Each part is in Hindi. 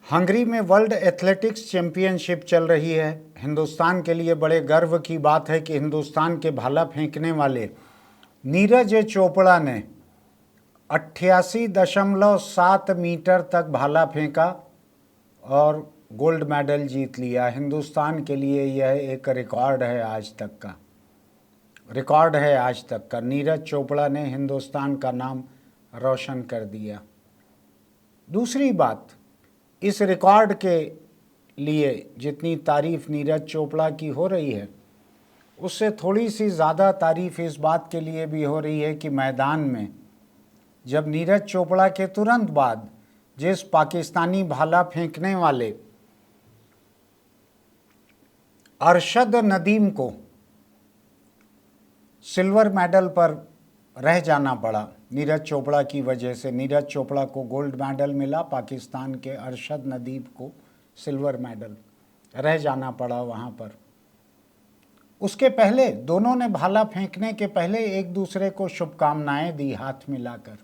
हंगरी में वर्ल्ड एथलेटिक्स चैंपियनशिप चल रही है। हिंदुस्तान के लिए बड़े गर्व की बात है कि हिंदुस्तान के भाला फेंकने वाले नीरज चोपड़ा ने 88.7 मीटर तक भाला फेंका और गोल्ड मेडल जीत लिया। हिंदुस्तान के लिए यह एक रिकॉर्ड है, आज तक का रिकॉर्ड है। आज तक का नीरज चोपड़ा ने हिंदुस्तान का नाम रोशन कर दिया। दूसरी बात, इस रिकॉर्ड के लिए जितनी तारीफ़ नीरज चोपड़ा की हो रही है, उससे थोड़ी सी ज़्यादा तारीफ़ इस बात के लिए भी हो रही है कि मैदान में जब नीरज चोपड़ा के तुरंत बाद जिस पाकिस्तानी भाला फेंकने वाले अरशद नदीम को सिल्वर मेडल पर रह जाना पड़ा, नीरज चोपड़ा की वजह से नीरज चोपड़ा को गोल्ड मेडल मिला, पाकिस्तान के अरशद नदीम को सिल्वर मेडल, रह जाना पड़ा वहाँ पर। उसके पहले दोनों ने भाला फेंकने के पहले एक दूसरे को शुभकामनाएं दी हाथ मिलाकर।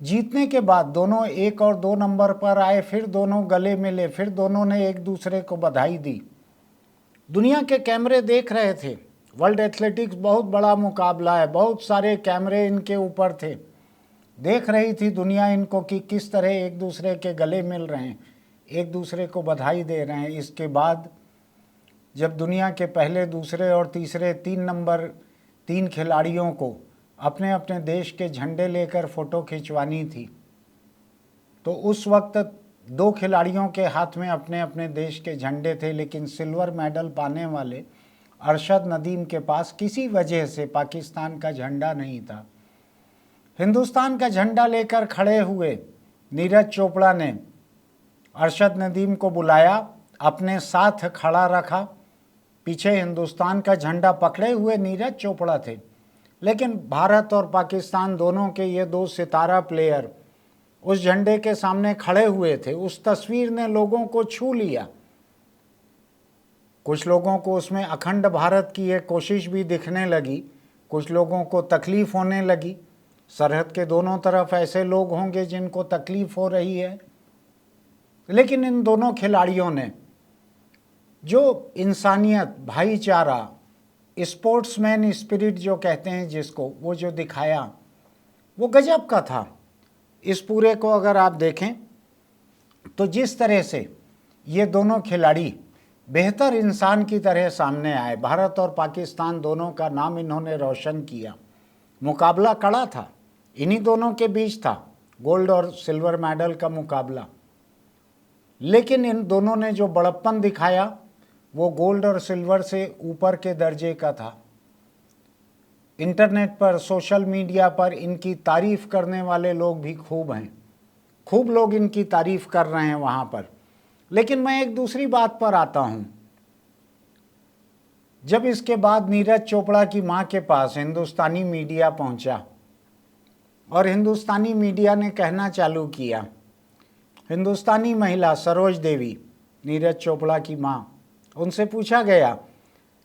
जीतने के बाद दोनों 1 और 2 नंबर पर आए, फिर दोनों गले मिले, फिर दोनों ने एक दूसरे को बधाई दी। दुनिया के कैमरे देख रहे थे। वर्ल्ड एथलेटिक्स बहुत बड़ा मुकाबला है, बहुत सारे कैमरे इनके ऊपर थे। देख रही थी दुनिया इनको कि किस तरह एक दूसरे के गले मिल रहे हैं, एक दूसरे को बधाई दे रहे हैं। इसके बाद जब दुनिया के पहले, दूसरे और तीसरे 3 नंबर 3 खिलाड़ियों को अपने अपने देश के झंडे लेकर फ़ोटो खिंचवानी थी, तो उस वक्त 2 खिलाड़ियों के हाथ में अपने अपने देश के झंडे थे, लेकिन सिल्वर मेडल पाने वाले अरशद नदीम के पास किसी वजह से पाकिस्तान का झंडा नहीं था। हिंदुस्तान का झंडा लेकर खड़े हुए नीरज चोपड़ा ने अरशद नदीम को बुलाया, अपने साथ खड़ा रखा। पीछे हिंदुस्तान का झंडा पकड़े हुए नीरज चोपड़ा थे, लेकिन भारत और पाकिस्तान दोनों के ये 2 सितारा प्लेयर उस झंडे के सामने खड़े हुए थे। उस तस्वीर ने लोगों को छू लिया। कुछ लोगों को उसमें अखंड भारत की एक कोशिश भी दिखने लगी, कुछ लोगों को तकलीफ़ होने लगी। सरहद के दोनों तरफ ऐसे लोग होंगे जिनको तकलीफ़ हो रही है, लेकिन इन दोनों खिलाड़ियों ने जो इंसानियत, भाईचारा, स्पोर्ट्समैन स्पिरिट जो कहते हैं जिसको, वो जो दिखाया, वो गजब का था। इस पूरे को अगर आप देखें तो जिस तरह से ये दोनों खिलाड़ी बेहतर इंसान की तरह सामने आए, भारत और पाकिस्तान दोनों का नाम इन्होंने रोशन किया। मुकाबला कड़ा था, इन्हीं दोनों के बीच था, गोल्ड और सिल्वर मेडल का मुकाबला। लेकिन इन दोनों ने जो बड़प्पन दिखाया वो गोल्ड और सिल्वर से ऊपर के दर्जे का था। इंटरनेट पर, सोशल मीडिया पर इनकी तारीफ़ करने वाले लोग भी खूब हैं, खूब लोग इनकी तारीफ़ कर रहे हैं वहाँ पर। लेकिन मैं एक दूसरी बात पर आता हूँ। जब इसके बाद नीरज चोपड़ा की माँ के पास हिंदुस्तानी मीडिया पहुँचा और हिंदुस्तानी मीडिया ने कहना चालू किया, हिंदुस्तानी महिला सरोज देवी, नीरज चोपड़ा की माँ, उनसे पूछा गया,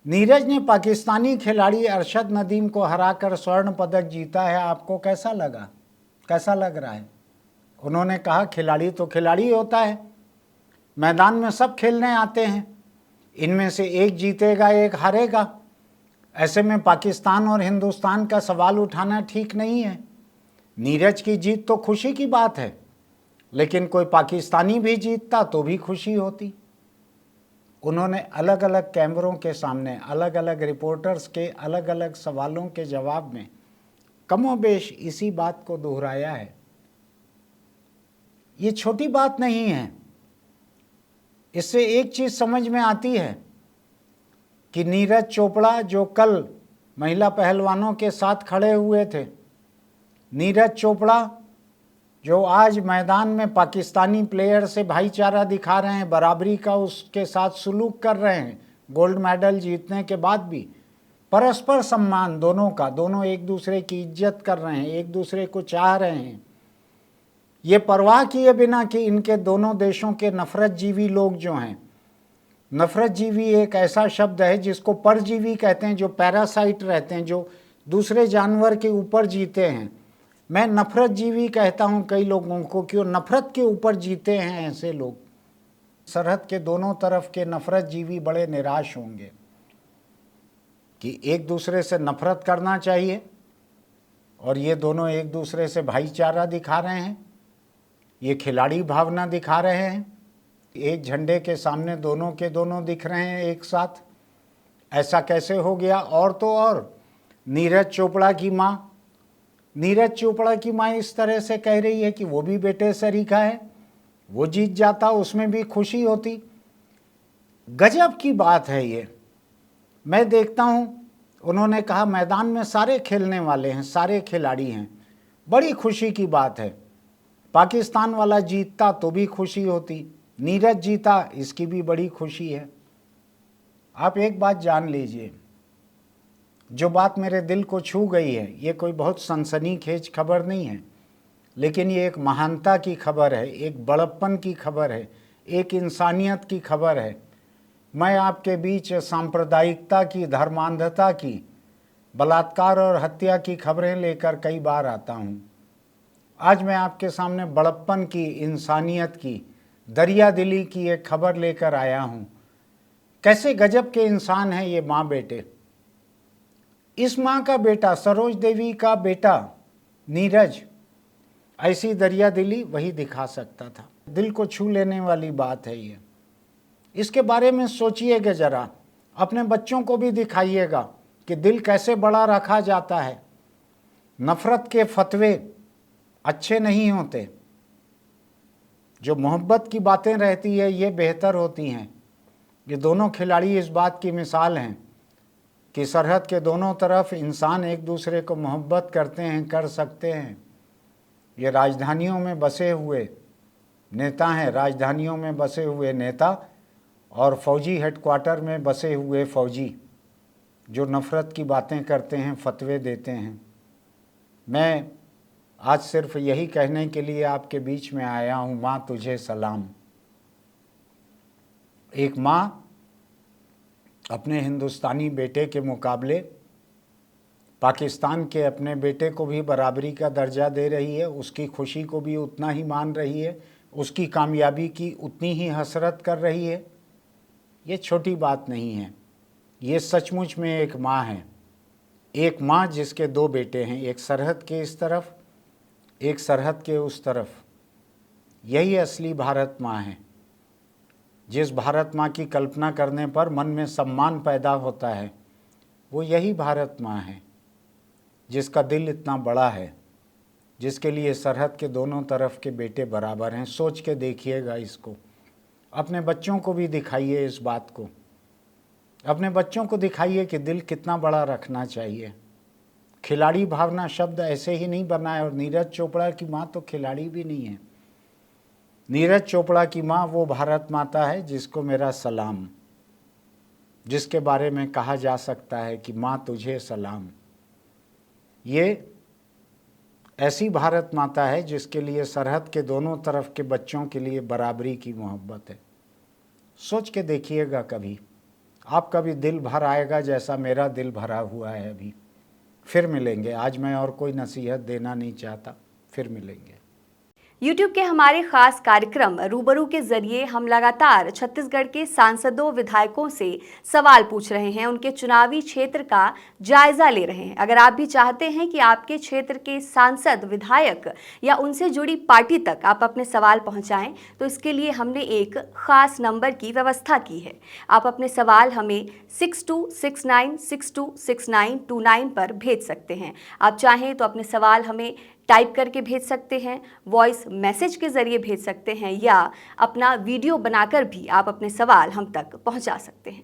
नीरज ने पाकिस्तानी खिलाड़ी अरशद नदीम को हराकर स्वर्ण पदक जीता है, आपको कैसा लगा, कैसा लग रहा है? उन्होंने कहा, खिलाड़ी तो खिलाड़ी होता है, मैदान में सब खेलने आते हैं, इनमें से एक जीतेगा एक हारेगा। ऐसे में पाकिस्तान और हिंदुस्तान का सवाल उठाना ठीक नहीं है। नीरज की जीत तो खुशी की बात है, लेकिन कोई पाकिस्तानी भी जीतता तो भी खुशी होती। उन्होंने अलग अलग कैमरों के सामने, अलग अलग रिपोर्टर्स के अलग अलग सवालों के जवाब में कमोबेश इसी बात को दोहराया है। ये छोटी बात नहीं है। इससे एक चीज़ समझ में आती है कि नीरज चोपड़ा जो कल महिला पहलवानों के साथ खड़े हुए थे, नीरज चोपड़ा जो आज मैदान में पाकिस्तानी प्लेयर से भाईचारा दिखा रहे हैं, बराबरी का उसके साथ सलूक कर रहे हैं, गोल्ड मेडल जीतने के बाद भी परस्पर सम्मान दोनों का, दोनों एक दूसरे की इज्जत कर रहे हैं, एक दूसरे को चाह रहे हैं, ये परवाह किए बिना कि इनके दोनों देशों के नफरतजीवी लोग जो हैं, नफरतजीवी एक ऐसा शब्द है जिसको परजीवी कहते हैं, जो पैरासाइट रहते हैं, जो दूसरे जानवर के ऊपर जीते हैं, मैं नफरत जीवी कहता हूं कई लोगों को, क्यों नफरत के ऊपर जीते हैं ऐसे लोग। सरहद के दोनों तरफ के नफरत जीवी बड़े निराश होंगे कि एक दूसरे से नफरत करना चाहिए और ये दोनों एक दूसरे से भाईचारा दिखा रहे हैं, ये खिलाड़ी भावना दिखा रहे हैं। एक झंडे के सामने दोनों के दोनों दिख रहे हैं एक साथ। ऐसा कैसे हो गया? और तो और नीरज चोपड़ा की माँ, नीरज चोपड़ा की माँ इस तरह से कह रही है कि वो भी बेटे सरीखा है, वो जीत जाता उसमें भी खुशी होती। गजब की बात है ये। मैं देखता हूँ, उन्होंने कहा मैदान में सारे खेलने वाले हैं, सारे खिलाड़ी हैं, बड़ी खुशी की बात है। पाकिस्तान वाला जीतता तो भी खुशी होती, नीरज जीता इसकी भी बड़ी खुशी है। आप एक बात जान लीजिए, जो बात मेरे दिल को छू गई है, ये कोई बहुत सनसनीखेज खबर नहीं है, लेकिन ये एक महानता की खबर है, एक बड़प्पन की खबर है, एक इंसानियत की खबर है। मैं आपके बीच सांप्रदायिकता की, धर्मांधता की, बलात्कार और हत्या की खबरें लेकर कई बार आता हूँ। आज मैं आपके सामने बड़प्पन की, इंसानियत की, दरिया दिली की एक खबर लेकर आया हूँ। कैसे गजब के इंसान हैं ये माँ बेटे। इस माँ का बेटा, सरोज देवी का बेटा नीरज, ऐसी दरिया दिली वही दिखा सकता था। दिल को छू लेने वाली बात है ये। इसके बारे में सोचिएगा जरा, अपने बच्चों को भी दिखाइएगा कि दिल कैसे बड़ा रखा जाता है। नफरत के फतवे अच्छे नहीं होते, जो मोहब्बत की बातें रहती है ये बेहतर होती हैं। ये दोनों खिलाड़ी इस बात की मिसाल हैं कि सरहद के दोनों तरफ इंसान एक दूसरे को मोहब्बत करते हैं, कर सकते हैं। ये राजधानियों में बसे हुए नेता हैं, राजधानियों में बसे हुए नेता और फौजी हेडक्वार्टर में बसे हुए फौजी, जो नफ़रत की बातें करते हैं, फतवे देते हैं। मैं आज सिर्फ यही कहने के लिए आपके बीच में आया हूँ, माँ तुझे सलाम। एक माँ अपने हिंदुस्तानी बेटे के मुकाबले पाकिस्तान के अपने बेटे को भी बराबरी का दर्जा दे रही है, उसकी खुशी को भी उतना ही मान रही है, उसकी कामयाबी की उतनी ही हसरत कर रही है। ये छोटी बात नहीं है, ये सचमुच में एक माँ है। एक माँ जिसके दो बेटे हैं, एक सरहद के इस तरफ, एक सरहद के उस तरफ। यही असली भारत माँ है। जिस भारत माँ की कल्पना करने पर मन में सम्मान पैदा होता है, वो यही भारत माँ है, जिसका दिल इतना बड़ा है, जिसके लिए सरहद के दोनों तरफ के बेटे बराबर हैं। सोच के देखिएगा इसको, अपने बच्चों को भी दिखाइए इस बात को, अपने बच्चों को दिखाइए कि दिल कितना बड़ा रखना चाहिए। खिलाड़ी भावना शब्द ऐसे ही नहीं बना है। और नीरज चोपड़ा की माँ तो खिलाड़ी भी नहीं है। नीरज चोपड़ा की माँ वो भारत माता है जिसको मेरा सलाम, जिसके बारे में कहा जा सकता है कि माँ तुझे सलाम। ये ऐसी भारत माता है जिसके लिए सरहद के दोनों तरफ के बच्चों के लिए बराबरी की मोहब्बत है। सोच के देखिएगा, कभी आपका भी दिल भर आएगा जैसा मेरा दिल भरा हुआ है अभी। फिर मिलेंगे। आज मैं और कोई नसीहत देना नहीं चाहता, फिर मिलेंगे। YouTube के हमारे खास कार्यक्रम रूबरू के जरिए हम लगातार छत्तीसगढ़ के सांसदों, विधायकों से सवाल पूछ रहे हैं, उनके चुनावी क्षेत्र का जायजा ले रहे हैं। अगर आप भी चाहते हैं कि आपके क्षेत्र के सांसद, विधायक या उनसे जुड़ी पार्टी तक आप अपने सवाल पहुंचाएं, तो इसके लिए हमने एक खास नंबर की व्यवस्था की है। आप अपने सवाल हमें 6269626929 पर भेज सकते हैं। आप चाहें तो अपने सवाल हमें टाइप करके भेज सकते हैं, वॉइस मैसेज के ज़रिए भेज सकते हैं, या अपना वीडियो बनाकर भी आप अपने सवाल हम तक पहुंचा सकते हैं।